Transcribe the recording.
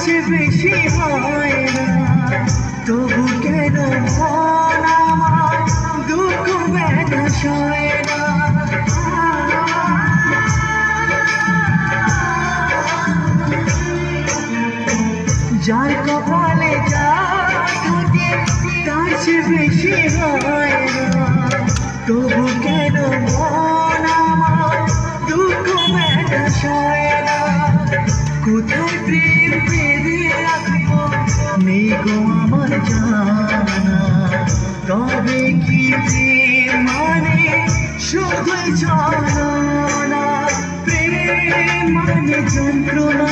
চেয়ে বেশি হয় না, তবু কেন মন আমার দুঃখ ব্যথা সয় না। যার কপালে যা থাকে তার চেয়ে বেশি হয় না, তবু কেন মন আমার দুঃখ ব্যথা সয় না। কোথায় প্রেম বেঁধে রাখবো নেই গো আমার জানা, তবে কি প্রেম মানে শুধুই ছলনা, প্রেম মানে যন্ত্রণা।